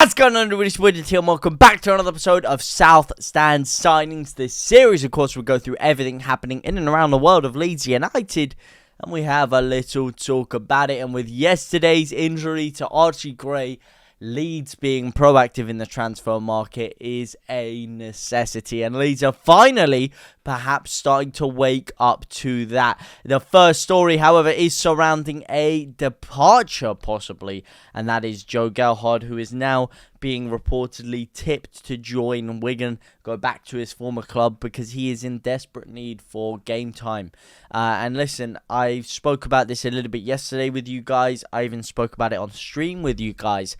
What's going on, everybody? It's Wilfried here, and welcome back to another episode of South Stand Signings. This series, of course, will go through everything happening in and around the world of Leeds United, and we have a little talk about it. And with yesterday's injury to Archie Gray, Leeds being proactive in the transfer market is a necessity, and Leeds are finally perhaps starting to wake up to that. The first story, however, is surrounding a departure possibly, and that is Joe Gelhardt, who is now being reportedly tipped to join Wigan, go back to his former club because he is in desperate need for game time. And listen, I spoke about this a little bit yesterday with you guys. I even spoke about it on stream with you guys.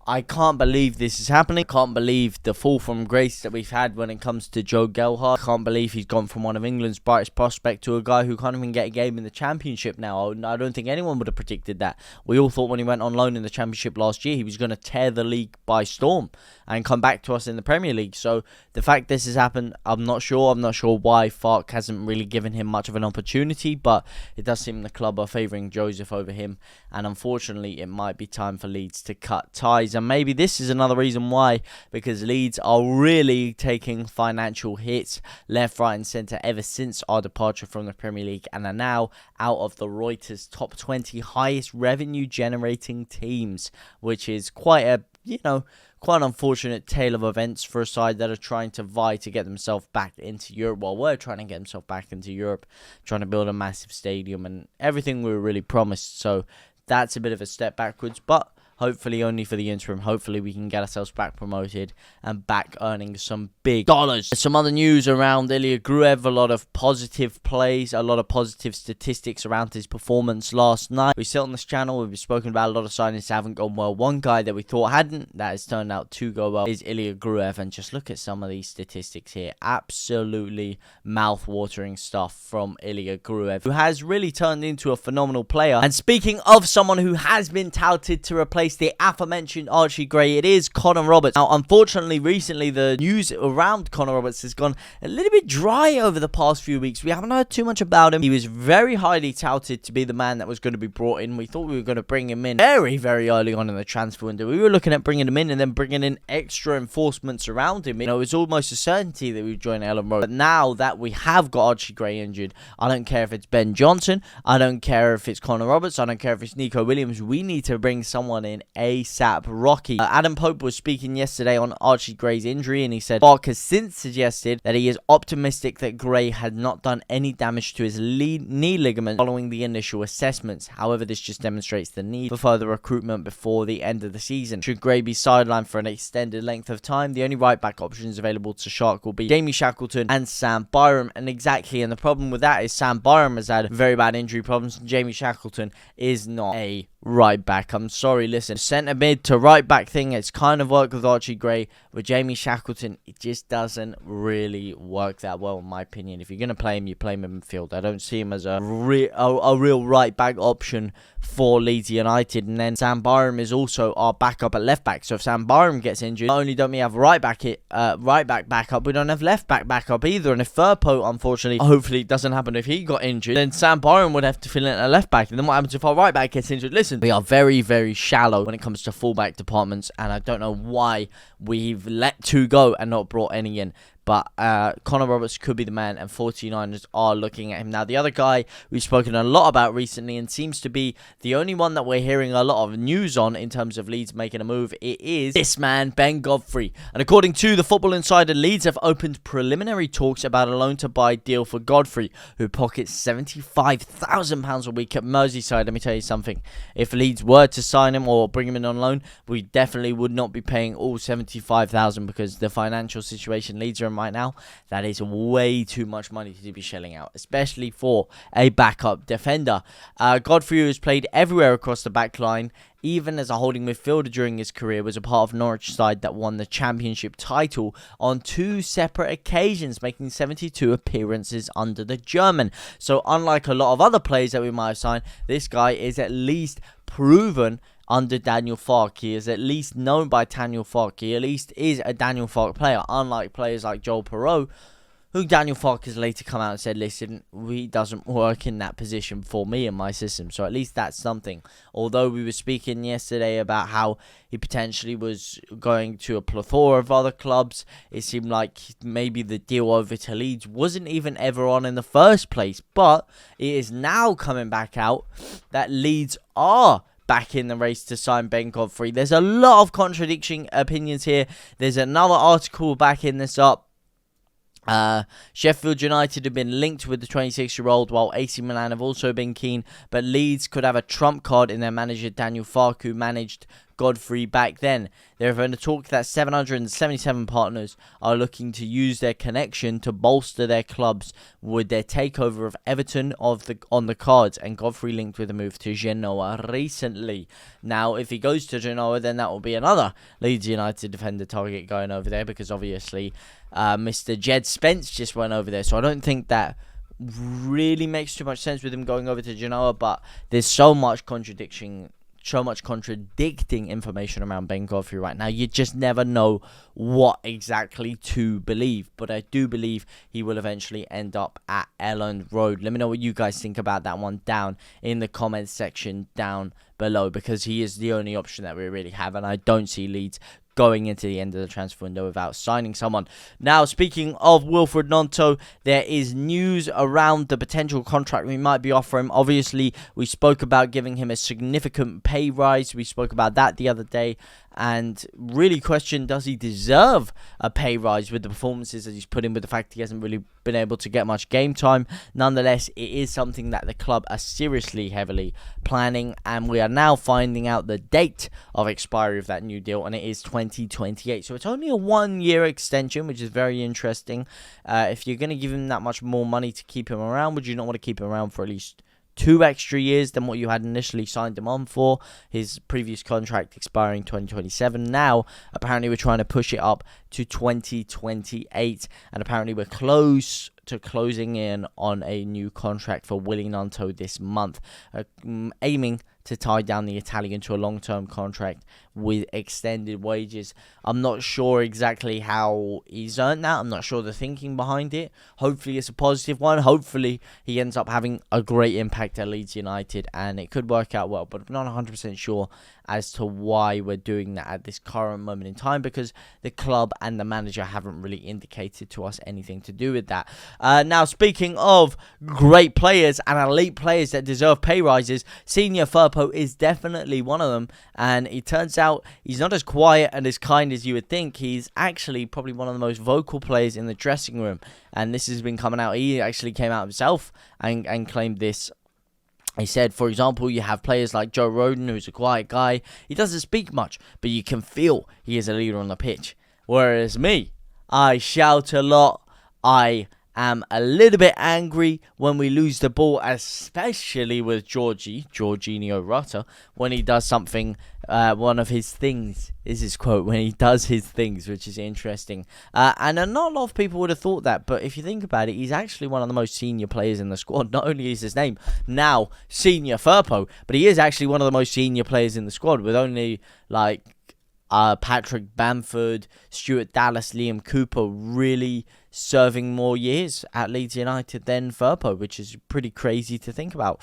I can't believe this is happening. I can't believe the fall from grace that we've had when it comes to Joe Gelhardt. I can't believe he's gone from one of England's brightest prospects to a guy who can't even get a game in the Championship now. I don't think anyone would have predicted that. We all thought when he went on loan in the Championship last year, he was going to tear the league by storm and come back to us in the Premier League. So the fact this has happened, I'm not sure. I'm not sure why Fark hasn't really given him much of an opportunity, but it does seem the club are favouring Joseph over him. And unfortunately, it might be time for Leeds to cut ties. And maybe this is another reason why, because Leeds are really taking financial hits left, right and centre ever since our departure from the Premier League, and are now out of the Reuters top 20 highest revenue generating teams, which is quite a, quite an unfortunate tale of events for a side that are trying to vie to get themselves back into Europe. Well, we're trying to get themselves back into Europe, trying to build a massive stadium and everything we were really promised. So that's a bit of a step backwards, but hopefully only for the interim. Hopefully we can get ourselves back promoted and back earning some big dollars. Some other news around Ilia Gruev. A lot of positive plays, a lot of positive statistics around his performance last night. We sit on this channel, we've spoken about a lot of signings that haven't gone well. One guy that we thought hadn't, that has turned out to go well, is Ilia Gruev. And just look at some of these statistics here. Absolutely mouth-watering stuff from Ilia Gruev, who has really turned into a phenomenal player. And speaking of someone who has been touted to replace the aforementioned Archie Gray, it is Connor Roberts. Now, unfortunately, recently the news around Connor Roberts has gone a little bit dry over the past few weeks. We haven't heard too much about him. He was very highly touted to be the man that was going to be brought in. We thought we were going to bring him in very, very early on in the transfer window. We were looking at bringing him in and then bringing in extra enforcements around him. It was almost a certainty that we would join Ellen Road. But now that we have got Archie Gray injured, I don't care if it's Ben Johnson, I don't care if it's Connor Roberts, I don't care if it's Neco Williams. We need to bring someone in ASAP Rocky. Adam Pope was speaking yesterday on Archie Gray's injury, and he said Bark has since suggested that he is optimistic that Gray had not done any damage to his knee ligament following the initial assessments. However, this just demonstrates the need for further recruitment before the end of the season. Should Gray be sidelined for an extended length of time, the only right back options available to Shark will be Jamie Shackleton and Sam Byram. And the problem with that is Sam Byram has had very bad injury problems, and Jamie Shackleton is not a right back. I'm sorry, listen, centre mid to right back thing, it's kind of worked with Archie Gray. With Jamie Shackleton, it just doesn't really work that well in my opinion. If you're going to play him, you play him in midfield. I don't see him as a real right back option for Leeds United. And then Sam Byram is also our backup at left back. So if Sam Byram gets injured, not only don't we have right back backup, we don't have left back backup either. And if Firpo, unfortunately, hopefully it doesn't happen if he got injured, then Sam Byram would have to fill in at left back. And then what happens if our right back gets injured? Listen, we are very, very shallow when it comes to fullback departments, and I don't know why we've let two go and not brought any in. But Connor Roberts could be the man, and 49ers are looking at him. Now, the other guy we've spoken a lot about recently and seems to be the only one that we're hearing a lot of news on in terms of Leeds making a move, it is this man, Ben Godfrey. And according to the Football Insider, Leeds have opened preliminary talks about a loan-to-buy deal for Godfrey, who pockets £75,000 a week at Merseyside. Let me tell you something. If Leeds were to sign him or bring him in on loan, we definitely would not be paying all £75,000 because the financial situation Leeds are in right now, that is way too much money to be shelling out, especially for a backup defender. Godfrey, who has played everywhere across the back line, even as a holding midfielder during his career, was a part of Norwich side that won the Championship title on 2 separate occasions, making 72 appearances under the German. So unlike a lot of other players that we might have signed, this guy is at least proven under Daniel Farke. He is at least known by Daniel Farke. He at least is a Daniel Farke player, unlike players like Joel Perreault, who Daniel Farke has later come out and said, listen, he doesn't work in that position for me and my system. So at least that's something. Although we were speaking yesterday about how he potentially was going to a plethora of other clubs, it seemed like maybe the deal over to Leeds wasn't even ever on in the first place. But it is now coming back out that Leeds are back in the race to sign Ben Godfrey. There's a lot of contradicting opinions here. There's another article backing this up. Sheffield United have been linked with the 26-year-old, while AC Milan have also been keen, but Leeds could have a trump card in their manager Daniel Farke, who managed Godfrey back then. There have been a talk that 777 partners are looking to use their connection to bolster their clubs with their takeover of Everton on the cards, and Godfrey linked with a move to Genoa recently. Now, if he goes to Genoa, then that will be another Leeds United defender target going over there, because obviously Mr. Djed Spence just went over there, so I don't think that really makes too much sense with him going over to Genoa, but there's so much contradicting information around Ben Godfrey right now. You just never know what exactly to believe, but I do believe he will eventually end up at Elland Road. Let me know what you guys think about that one down in the comments section down below, because he is the only option that we really have, and I don't see Leeds going into the end of the transfer window without signing someone. Now, speaking of Wilfried Gnonto, there is news around the potential contract we might be offering. Obviously, we spoke about giving him a significant pay rise. We spoke about that the other day, and really questioned, does he deserve a pay rise with the performances that he's put in, with the fact he hasn't really been able to get much game time. Nonetheless, it is something that the club are seriously heavily planning, and we are now finding out the date of expiry of that new deal, and it is 2028. So it's only a 1-year extension, which is very interesting. If you're going to give him that much more money to keep him around, would you not want to keep him around for at least 2 extra years than what you had initially signed him on for? His previous contract expiring 2027. Now, apparently, we're trying to push it up to 2028, and apparently we're close to closing in on a new contract for Wilfried Gnonto this month, aiming to tie down the Italian to a long-term contract with extended wages. I'm not sure exactly how he's earned that. I'm not sure the thinking behind it. Hopefully it's a positive one. Hopefully he ends up having a great impact at Leeds United, and it could work out well, but I'm not 100% sure as to why we're doing that at this current moment in time, because the club and the manager haven't really indicated to us anything to do with that. Now, speaking of great players and elite players that deserve pay rises, Senior Firpo is definitely one of them, and it turns out he's not as quiet and as kind as you would think. He's actually probably one of the most vocal players in the dressing room, and this has been coming out. He actually came out himself and claimed this. He said, for example, you have players like Joe Rodon, who's a quiet guy. He doesn't speak much, but you can feel he is a leader on the pitch. Whereas me, I shout a lot. I am a little bit angry when we lose the ball, especially with Jorginho Rutter, when he does something. One of his things is his quote, when he does his things, which is interesting. And not a lot of people would have thought that, but if you think about it, he's actually one of the most senior players in the squad. Not only is his name now Senior Firpo, but he is actually one of the most senior players in the squad, with only like Patrick Bamford, Stuart Dallas, Liam Cooper really serving more years at Leeds United than Firpo, which is pretty crazy to think about.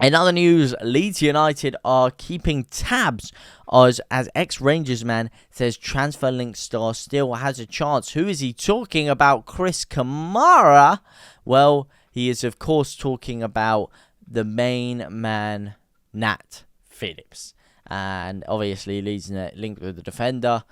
In other news, Leeds United are keeping tabs as ex-Rangers man says transfer link star still has a chance. Who is he talking about? Chris Kamara? Well, he is of course talking about the main man, Nat Phillips. And obviously Leeds linked with the defender.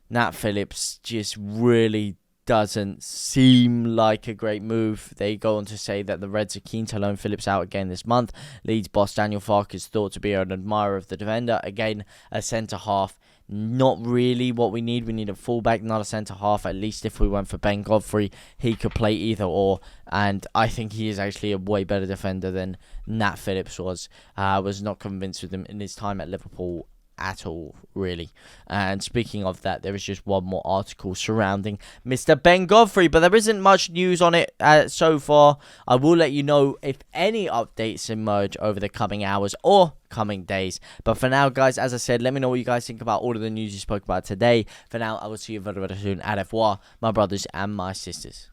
Nat Phillips just really doesn't seem like a great move. They go on to say that the Reds are keen to loan Phillips out again this month. Leeds boss Daniel Farke is thought to be an admirer of the defender. Again, a centre-half. Not really what we need. We need a fullback, not a centre-half. At least if we went for Ben Godfrey, he could play either or. And I think he is actually a way better defender than Nat Phillips was. I was not convinced with him in his time at Liverpool at all, really. And speaking of that, there is just one more article surrounding Mr. Ben Godfrey, but there isn't much news on it so far. I will let you know if any updates emerge over the coming hours or coming days. But for now, guys, as I said, let me know what you guys think about all of the news you spoke about today. For now, I will see you very, very soon. Au revoir, my brothers and my sisters.